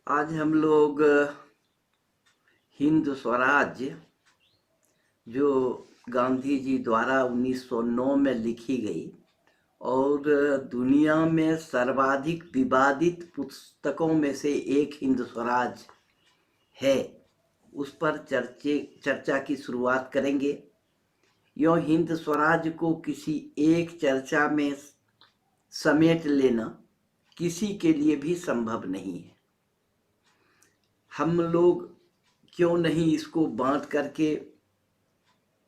आज हम लोग हिंद स्वराज्य जो गांधी जी द्वारा 1909 में लिखी गई और दुनिया में सर्वाधिक विवादित पुस्तकों में से एक हिंद स्वराज है, उस पर चर्चा की शुरुआत करेंगे। यह हिंद स्वराज को किसी एक चर्चा में समेट लेना किसी के लिए भी संभव नहीं है। हम लोग क्यों नहीं इसको बांट करके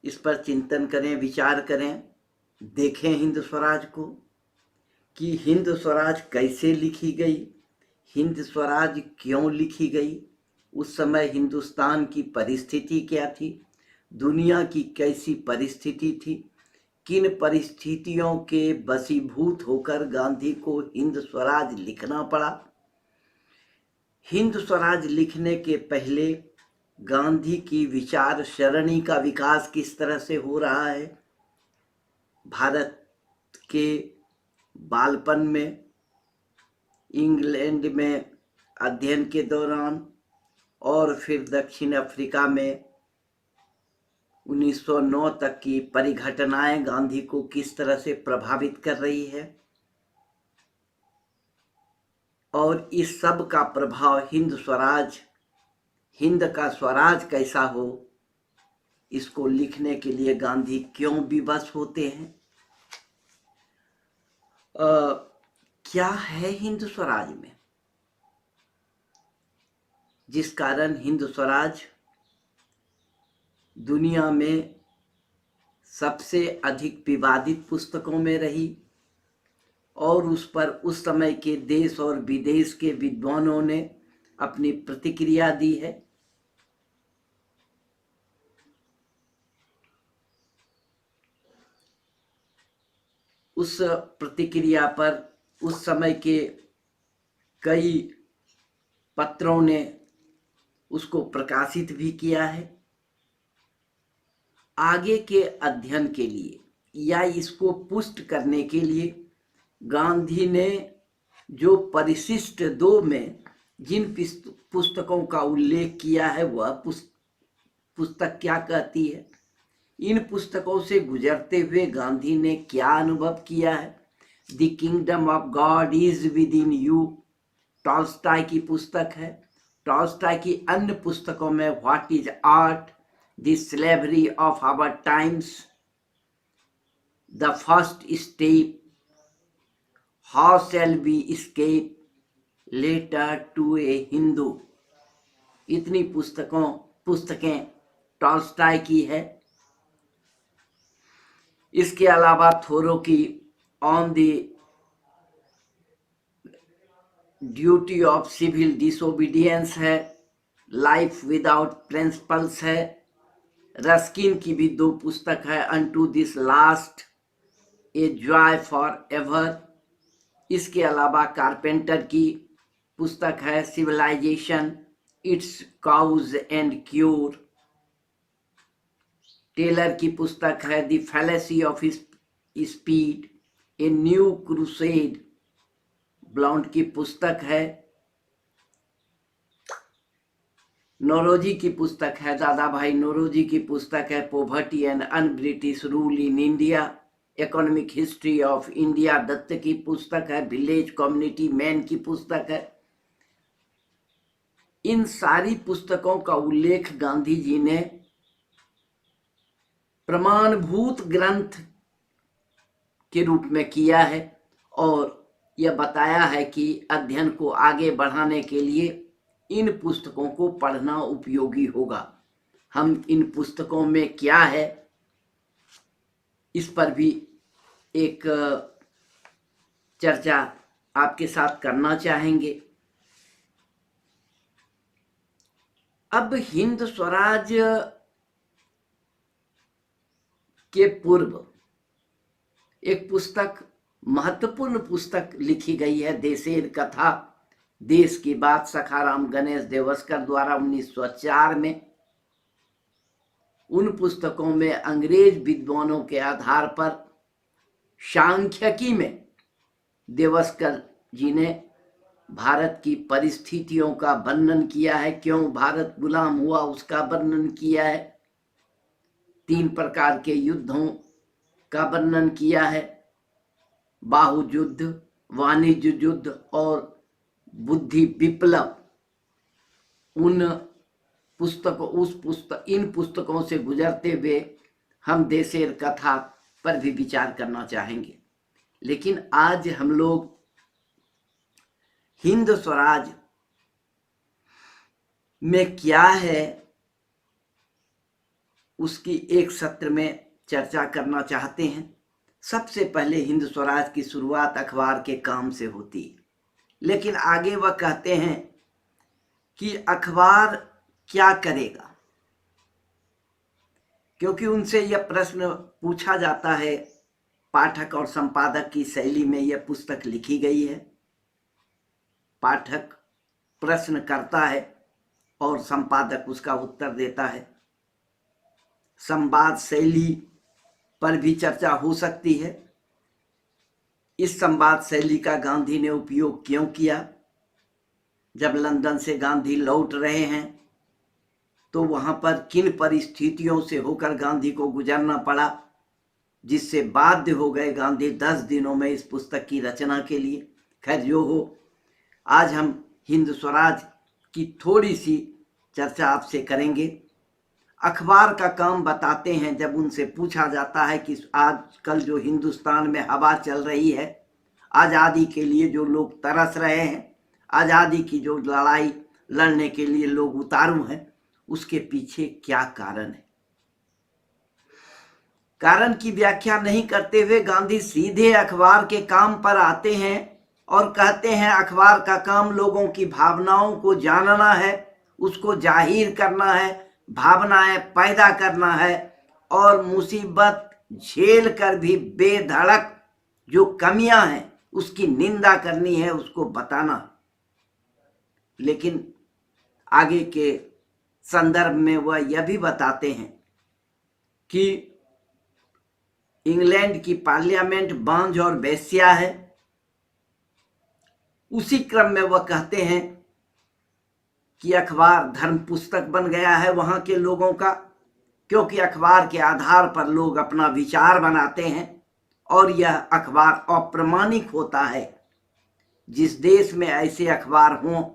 इस पर चिंतन करें, विचार करें, देखें हिंद स्वराज को कि हिंद स्वराज कैसे लिखी गई, हिंद स्वराज क्यों लिखी गई, उस समय हिंदुस्तान की परिस्थिति क्या थी, दुनिया की कैसी परिस्थिति थी, किन परिस्थितियों के वशीभूत होकर गांधी को हिंद स्वराज लिखना पड़ा। हिंद स्वराज लिखने के पहले गांधी की विचार सरणी का विकास किस तरह से हो रहा है, भारत के बालपन में, इंग्लैंड में अध्ययन के दौरान और फिर दक्षिण अफ्रीका में 1909 तक की परिघटनाएं गांधी को किस तरह से प्रभावित कर रही है और इस सब का प्रभाव हिंद का स्वराज कैसा हो, इसको लिखने के लिए गांधी क्यों विवश होते हैं। क्या है हिंद स्वराज में जिस कारण हिंद स्वराज दुनिया में सबसे अधिक विवादित पुस्तकों में रही और उस पर उस समय के देश और विदेश के विद्वानों ने अपनी प्रतिक्रिया दी है। उस प्रतिक्रिया पर उस समय के कई पत्रों ने उसको प्रकाशित भी किया है। आगे के अध्ययन के लिए या इसको पुष्ट करने के लिए गांधी ने जो परिशिष्ट 2 में जिन पुस्तकों का उल्लेख किया है वह पुस्तक क्या कहती है, इन पुस्तकों से गुजरते हुए गांधी ने क्या अनुभव किया है। The kingdom of God is within you Tolstoy की पुस्तक है। टॉल्स्टॉय की अन्य पुस्तकों में what is art, the slavery of our times, the first step, how shall we escape, letter to a Hindu, इतनी पुस्तकें टॉल्स्टॉय की है। इसके अलावा थोरो की on the duty of civil disobedience है, लाइफ विदाउट प्रिंसिपल्स है। रस्किन की भी 2 पुस्तक है, unto this last, a joy for ever. इसके अलावा कारपेंटर की पुस्तक है civilisation, its cause and cure. Taylor की पुस्तक है the fallacy of speed, a new crusade. Blount की पुस्तक है, नौरोजी की पुस्तक है, दादा भाई नौरोजी की पुस्तक है poverty and un British rule in India, economic history of India. Dutt की पुस्तक है, विलेज कम्युनिटी मैन की पुस्तक है। इन सारी पुस्तकों का उल्लेख गांधी जी ने प्रमाणभूत ग्रंथ के रूप में किया है और यह बताया है कि अध्ययन को आगे बढ़ाने के लिए इन पुस्तकों को पढ़ना उपयोगी होगा। हम इन पुस्तकों में क्या है इस पर भी एक चर्चा आपके साथ करना चाहेंगे। अब हिंद स्वराज के पूर्व एक पुस्तक, महत्वपूर्ण पुस्तक लिखी गई है, देशेर कथा, देश की बात, सखाराम गणेश देवस्कर द्वारा 1904 में। उन पुस्तकों में अंग्रेज विद्वानों के आधार पर सांख्यिकी में देवस्कर जी ने भारत की परिस्थितियों का वर्णन किया है, क्यों भारत गुलाम हुआ उसका वर्णन किया है, 3 प्रकार के युद्धों का वर्णन किया है, बाहु युद्ध, वाणिज्य युद्ध और बुद्धि विप्लव। इन पुस्तकों से गुजरते हुए हम देशेर कथा पर भी विचार करना चाहेंगे। लेकिन आज हम लोग हिंद स्वराज में क्या है उसकी एक सत्र में चर्चा करना चाहते हैं। सबसे पहले हिंद स्वराज की शुरुआत अखबार के काम से होती है, लेकिन आगे वह कहते हैं कि अखबार क्या करेगा, क्योंकि उनसे यह प्रश्न पूछा जाता है। पाठक और संपादक की शैली में यह पुस्तक लिखी गई है। पाठक प्रश्न करता है और संपादक उसका उत्तर देता है। संवाद शैली पर भी चर्चा हो सकती है। इस संवाद शैली का गांधी ने उपयोग क्यों किया? जब लंदन से गांधी लौट रहे हैं तो वहां पर किन परिस्थितियों से होकर गांधी को गुजरना पड़ा, जिससे बाध्य हो गए गांधी 10 दिनों में इस पुस्तक की रचना के लिए। खैर जो हो, आज हम हिंद स्वराज की थोड़ी सी चर्चा आपसे करेंगे। अखबार का काम बताते हैं। जब उनसे पूछा जाता है कि आजकल जो हिंदुस्तान में हवा चल रही है, आज़ादी के लिए जो लोग तरस रहे हैं, आज़ादी की जो लड़ाई लड़ने के लिए लोग उतारू हैं, उसके पीछे क्या कारण है? कारण की व्याख्या नहीं करते हुए गांधी सीधे अखबार के काम पर आते हैं और कहते हैं अखबार का काम लोगों की भावनाओं को जानना है, उसको जाहिर करना है, भावनाएं पैदा करना है और मुसीबत झेल कर भी बेधड़क जो कमियां हैं उसकी निंदा करनी है, उसको बताना। लेकिन आगे के संदर्भ में वह यह भी बताते हैं कि इंग्लैंड की पार्लियामेंट बांझ और वेश्या है। उसी क्रम में वह कहते हैं कि अखबार धर्म पुस्तक बन गया है वहां के लोगों का, क्योंकि अखबार के आधार पर लोग अपना विचार बनाते हैं और यह अखबार अप्रामाणिक होता है। जिस देश में ऐसे अखबार हों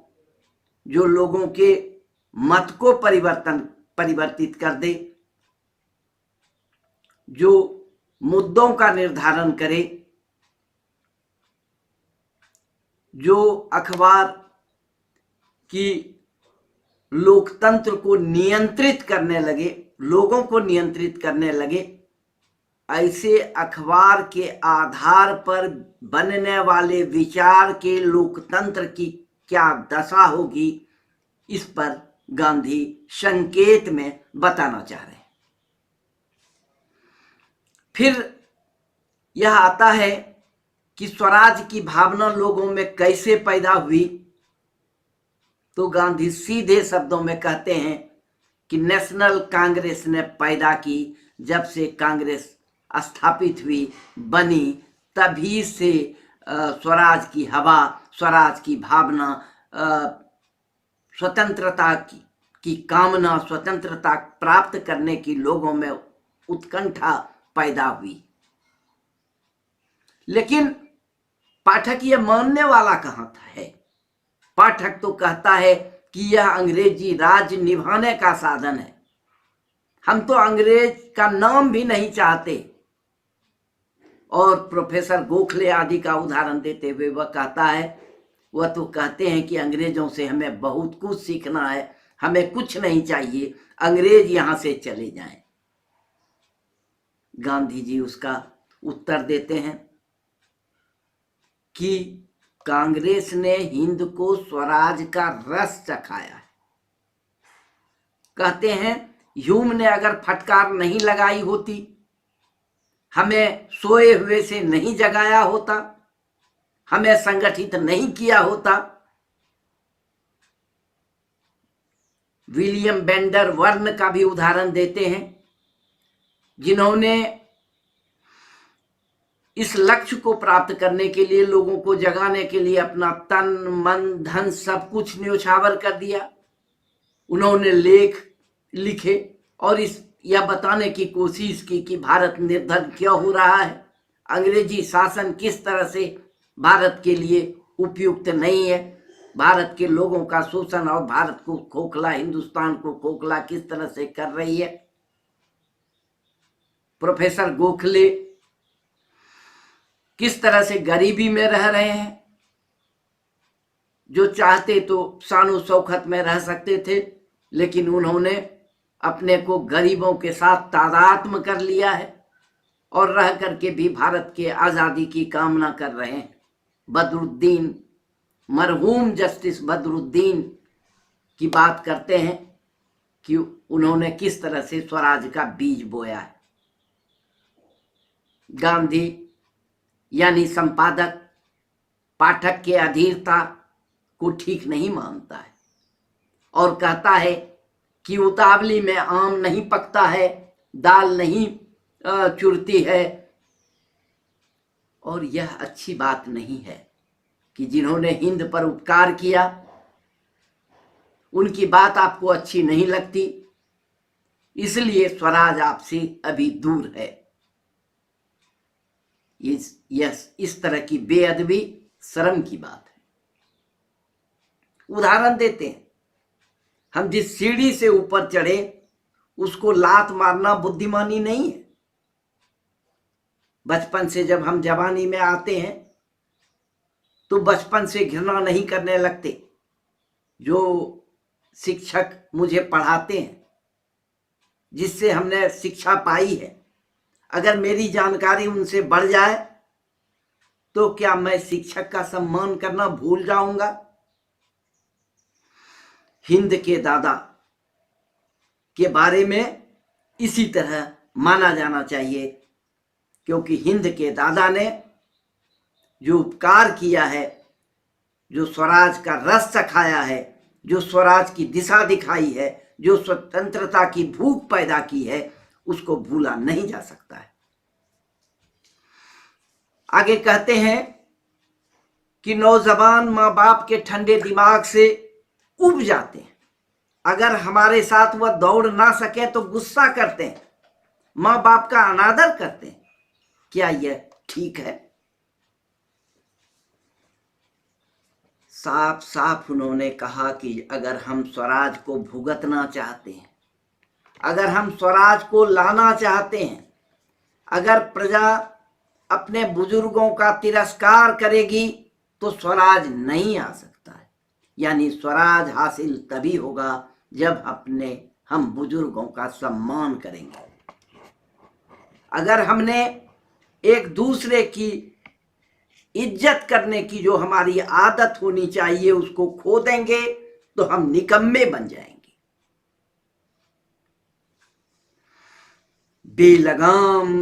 जो लोगों के मत को परिवर्तित कर दे, जो मुद्दों का निर्धारण करे, जो अखबार की लोकतंत्र को नियंत्रित करने लगे, लोगों को नियंत्रित करने लगे, ऐसे अखबार के आधार पर बनने वाले विचार के लोकतंत्र की क्या दशा होगी, इस पर गांधी संकेत में बताना चाह रहे हैं। फिर यह आता है कि स्वराज की भावना लोगों में कैसे पैदा हुई, तो गांधी सीधे शब्दों में कहते हैं कि नेशनल कांग्रेस ने पैदा की। जब से कांग्रेस स्थापित हुई, बनी, तभी से स्वराज की हवा, स्वराज की भावना, स्वतंत्रता की कामना, स्वतंत्रता प्राप्त करने की लोगों में उत्कंठा पैदा हुई। लेकिन पाठक यह मानने वाला कहां था है? पाठक तो कहता है कि यह अंग्रेजी राज निभाने का साधन है, हम तो अंग्रेज का नाम भी नहीं चाहते। और प्रोफेसर गोखले आदि का उदाहरण देते हुए वह कहता है, वह तो कहते हैं कि अंग्रेजों से हमें बहुत कुछ सीखना है, हमें कुछ नहीं चाहिए, अंग्रेज यहां से चले जाएं। गांधी जी उसका उत्तर देते हैं कि कांग्रेस ने हिंद को स्वराज का रस चखाया है। कहते हैं ह्यूम ने अगर फटकार नहीं लगाई होती, हमें सोए हुए से नहीं जगाया होता, हमें संगठित नहीं किया होता, विलियम बेंडर वर्न का भी उदाहरण देते हैं, जिन्होंने इस लक्ष्य को प्राप्त करने के लिए, लोगों को जगाने के लिए अपना तन मन धन सब कुछ न्योछावर कर दिया। उन्होंने लेख लिखे और यह बताने की कोशिश की कि भारत निर्धन क्यों हो रहा है, अंग्रेजी शासन किस तरह से भारत के लिए उपयुक्त नहीं है, भारत के लोगों का शोषण और भारत को खोखला, हिंदुस्तान को खोखला किस तरह से कर रही है। प्रोफेसर गोखले किस तरह से गरीबी में रह रहे हैं, जो चाहते तो शानो शौकत में रह सकते थे, लेकिन उन्होंने अपने को गरीबों के साथ तादात्म्य कर लिया है और रह करके भी भारत के आज़ादी की कामना कर रहे हैं। बदरुद्दीन, मरहूम जस्टिस बदरुद्दीन की बात करते हैं कि उन्होंने किस तरह से स्वराज का बीज बोया है। गांधी यानी संपादक पाठक के अधीरता को ठीक नहीं मानता है और कहता है कि उतावली में आम नहीं पकता है, दाल नहीं चुरती है। और यह अच्छी बात नहीं है कि जिन्होंने हिंद पर उपकार किया उनकी बात आपको अच्छी नहीं लगती, इसलिए स्वराज आपसे अभी दूर है। इस तरह की बेअदबी शर्म की बात है। उदाहरण देते हैं, हम जिस सीढ़ी से ऊपर चढ़े उसको लात मारना बुद्धिमानी नहीं है। बचपन से जब हम जवानी में आते हैं तो बचपन से घृणा नहीं करने लगते। जो शिक्षक मुझे पढ़ाते हैं, जिससे हमने शिक्षा पाई है, अगर मेरी जानकारी उनसे बढ़ जाए तो क्या मैं शिक्षक का सम्मान करना भूल जाऊंगा? हिंद के दादा के बारे में इसी तरह माना जाना चाहिए, क्योंकि हिंद के दादा ने जो उपकार किया है, जो स्वराज का रस चखाया है, जो स्वराज की दिशा दिखाई है, जो स्वतंत्रता की भूख पैदा की है, उसको भूला नहीं जा सकता है। आगे कहते हैं कि नौजवान माँ बाप के ठंडे दिमाग से उब जाते हैं। अगर हमारे साथ वह दौड़ ना सके तो गुस्सा करते हैं, माँ बाप का अनादर करते हैं। क्या यह ठीक है? साफ साफ उन्होंने कहा कि अगर हम स्वराज को भुगतना चाहते हैं, अगर हम स्वराज को लाना चाहते हैं, अगर प्रजा अपने बुजुर्गों का तिरस्कार करेगी तो स्वराज नहीं आ सकता है। यानी स्वराज हासिल तभी होगा जब हम बुजुर्गों का सम्मान करेंगे। अगर हमने एक दूसरे की इज्जत करने की जो हमारी आदत होनी चाहिए उसको खो देंगे तो हम निकम्मे बन जाएंगे। बेलगाम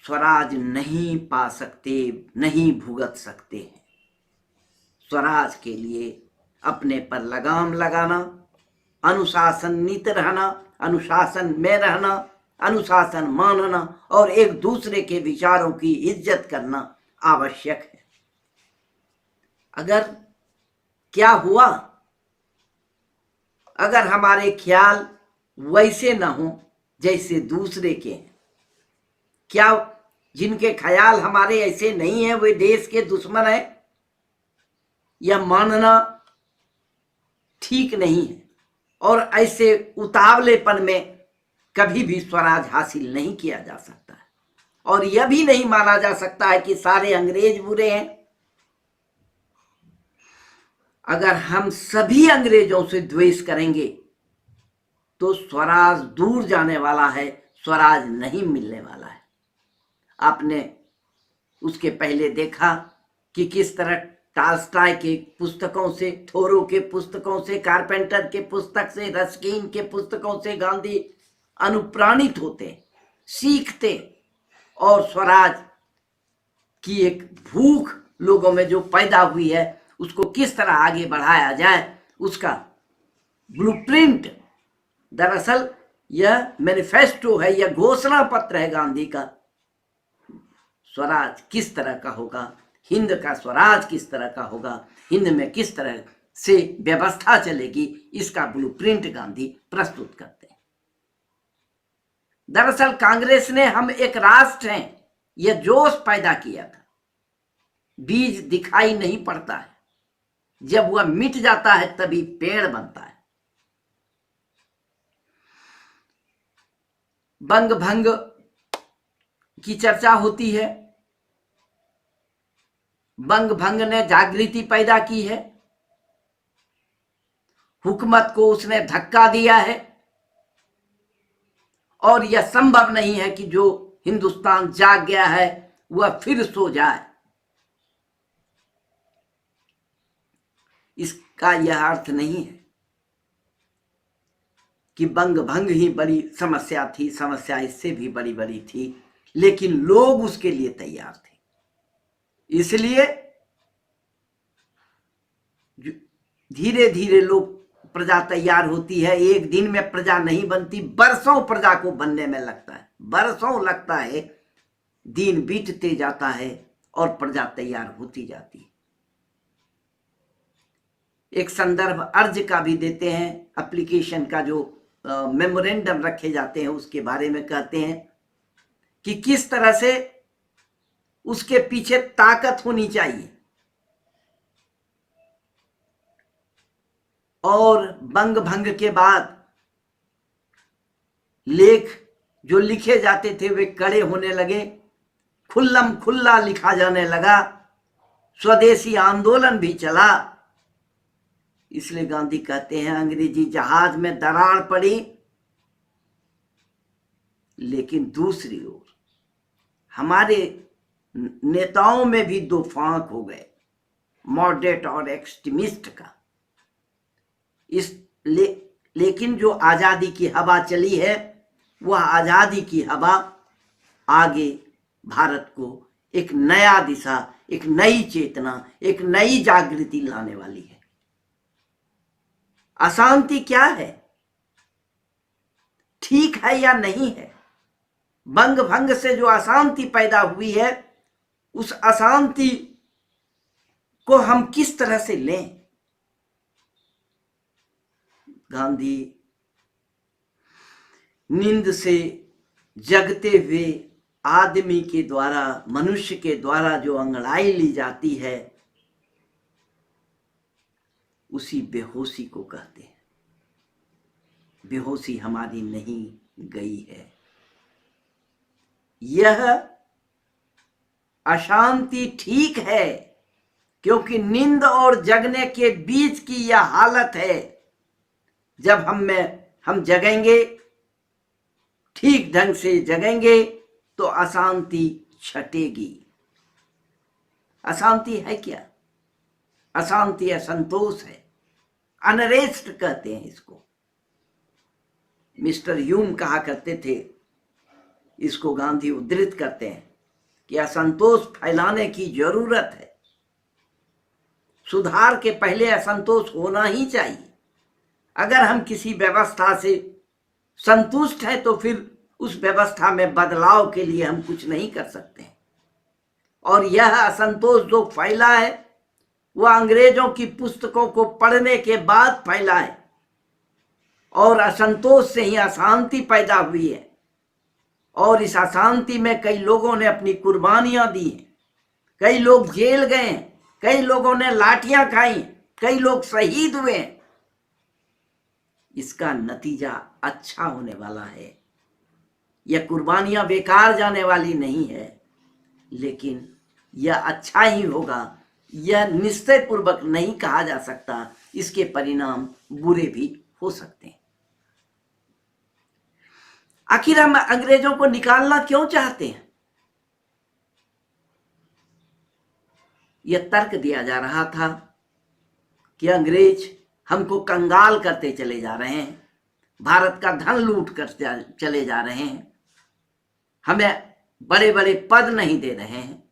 स्वराज नहीं पा सकते, नहीं भुगत सकते हैं। स्वराज के लिए अपने पर लगाम लगाना, अनुशासनित रहना, अनुशासन में रहना, अनुशासन मानना और एक दूसरे के विचारों की इज्जत करना आवश्यक है। अगर क्या हुआ, अगर हमारे ख्याल वैसे न हो जैसे दूसरे के हैं, क्या जिनके ख्याल हमारे ऐसे नहीं है वे देश के दुश्मन है, यह मानना ठीक नहीं है। और ऐसे उतावलेपन में कभी भी स्वराज हासिल नहीं किया जा सकता है। और यह भी नहीं माना जा सकता है कि सारे अंग्रेज बुरे हैं। अगर हम सभी अंग्रेजों से द्वेष करेंगे तो स्वराज दूर जाने वाला है, स्वराज नहीं मिलने वाला है। आपने उसके पहले देखा कि किस तरह टाल्स्टॉय के पुस्तकों से, थोरो के पुस्तकों से, कारपेंटर के पुस्तक से, रस्किन के पुस्तकों से गांधी अनुप्राणित होते, सीखते और स्वराज की एक भूख लोगों में जो पैदा हुई है उसको किस तरह आगे बढ़ाया जाए उसका ब्लूप्रिंट, दरअसल यह मैनिफेस्टो है, यह घोषणा पत्र है गांधी का। स्वराज किस तरह का होगा, हिंद का स्वराज किस तरह का होगा, हिंद में किस तरह से व्यवस्था चलेगी, इसका ब्लूप्रिंट गांधी प्रस्तुत करते हैं। दरअसल कांग्रेस ने हम एक राष्ट्र हैं यह जोश पैदा किया था। बीज दिखाई नहीं पड़ता है, जब वह मिट जाता है तभी पेड़ बनता है। बंग भंग की चर्चा होती है। बंग भंग ने जागृति पैदा की है, हुकूमत को उसने धक्का दिया है, और यह संभव नहीं है कि जो हिंदुस्तान जाग गया है वह फिर सो जाए। इसका यह अर्थ नहीं है कि बंग भंग ही बड़ी समस्या थी, समस्या इससे भी बड़ी बड़ी थी, लेकिन लोग उसके लिए तैयार थे। इसलिए धीरे धीरे लोग, प्रजा तैयार होती है। एक दिन में प्रजा नहीं बनती, बरसों प्रजा को बनने में लगता है, बरसों लगता है, दिन बीतते जाता है और प्रजा तैयार होती जाती है। एक संदर्भ अर्ज का भी देते हैं, एप्लीकेशन का जो मेमोरेंडम रखे जाते हैं उसके बारे में कहते हैं कि किस तरह से उसके पीछे ताकत होनी चाहिए। और बंग भंग के बाद लेख जो लिखे जाते थे वे कड़े होने लगे, खुल्लम खुल्ला लिखा जाने लगा, स्वदेशी आंदोलन भी चला। इसलिए गांधी कहते हैं अंग्रेजी जहाज में दरार पड़ी, लेकिन दूसरी ओर हमारे नेताओं में भी दो फांक हो गए, मॉडरेट और एक्सट्रीमिस्ट का। लेकिन जो आजादी की हवा चली है वह आजादी की हवा आगे भारत को एक नया दिशा, एक नई चेतना, एक नई जागृति लाने वाली है। अशांति क्या है, ठीक है या नहीं है? बंग भंग से जो अशांति पैदा हुई है उस अशांति को हम किस तरह से लें? गांधी नींद से जगते हुए आदमी के द्वारा, मनुष्य के द्वारा जो अंगड़ाई ली जाती है उसी बेहोशी को कहते हैं। बेहोशी हमारी नहीं गई है। यह अशांति ठीक है क्योंकि नींद और जगने के बीच की यह हालत है। जब हम जगेंगे, ठीक ढंग से जगेंगे तो अशांति छटेगी। अशांति है क्या? अशांति असंतोष है, अनरेस्ट कहते हैं इसको। मिस्टर ह्यूम कहा करते थे, इसको गांधी उद्धृत करते हैं कि असंतोष फैलाने की जरूरत है। सुधार के पहले असंतोष होना ही चाहिए। अगर हम किसी व्यवस्था से संतुष्ट हैं तो फिर उस व्यवस्था में बदलाव के लिए हम कुछ नहीं कर सकते। और यह असंतोष जो फैला है वह अंग्रेजों की पुस्तकों को पढ़ने के बाद फैला है, और असंतोष से ही अशांति पैदा हुई है, और इस अशांति में कई लोगों ने अपनी कुर्बानियां दी हैं, कई लोग जेल गए, कई लोगों ने लाठियां खाई, कई लोग शहीद हुए। इसका नतीजा अच्छा होने वाला है। यह कुर्बानियां बेकार जाने वाली नहीं है, लेकिन यह अच्छा ही होगा। यह निश्चय पूर्वक नहीं कहा जा सकता, इसके परिणाम बुरे भी हो सकते हैं। आखिर हम अंग्रेजों को निकालना क्यों चाहते हैं? यह तर्क दिया जा रहा था कि अंग्रेज हमको कंगाल करते चले जा रहे हैं, भारत का धन लूट कर चले जा रहे हैं, हमें बड़े बड़े पद नहीं दे रहे हैं।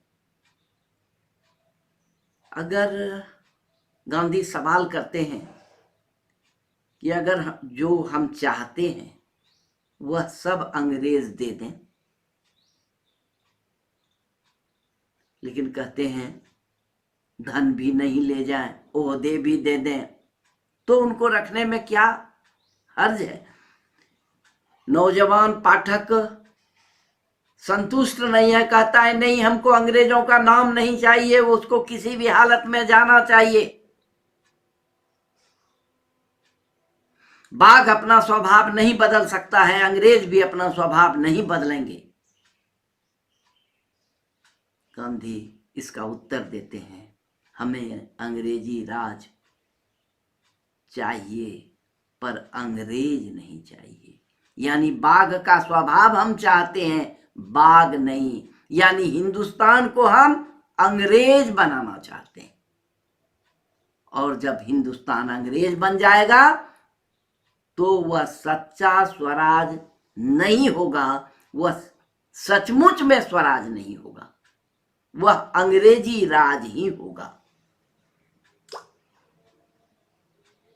अगर गांधी सवाल करते हैं कि अगर जो हम चाहते हैं वह सब अंग्रेज दे दें लेकिन कहते हैं धन भी नहीं ले जाएं, ओहदे भी दे दें तो उनको रखने में क्या हर्ज है। नौजवान पाठक संतुष्ट नहीं है, कहता है नहीं हमको अंग्रेजों का नाम नहीं चाहिए, उसको किसी भी हालत में जाना चाहिए। बाघ अपना स्वभाव नहीं बदल सकता है, अंग्रेज भी अपना स्वभाव नहीं बदलेंगे। गांधी इसका उत्तर देते हैं, हमें अंग्रेजी राज चाहिए पर अंग्रेज नहीं चाहिए। यानी बाघ का स्वभाव हम चाहते हैं, बाघ नहीं। यानी हिंदुस्तान को हम अंग्रेज बनाना चाहते हैं। और जब हिंदुस्तान अंग्रेज बन जाएगा तो वह सच्चा स्वराज नहीं होगा, वह सचमुच में स्वराज नहीं होगा, वह अंग्रेजी राज ही होगा।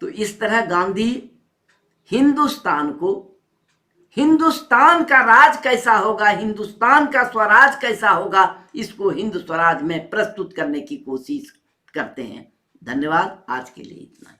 तो इस तरह गांधी हिंदुस्तान को, हिंदुस्तान का राज कैसा होगा, हिंदुस्तान का स्वराज कैसा होगा, इसको हिंद स्वराज में प्रस्तुत करने की कोशिश करते हैं। धन्यवाद, आज के लिए इतना।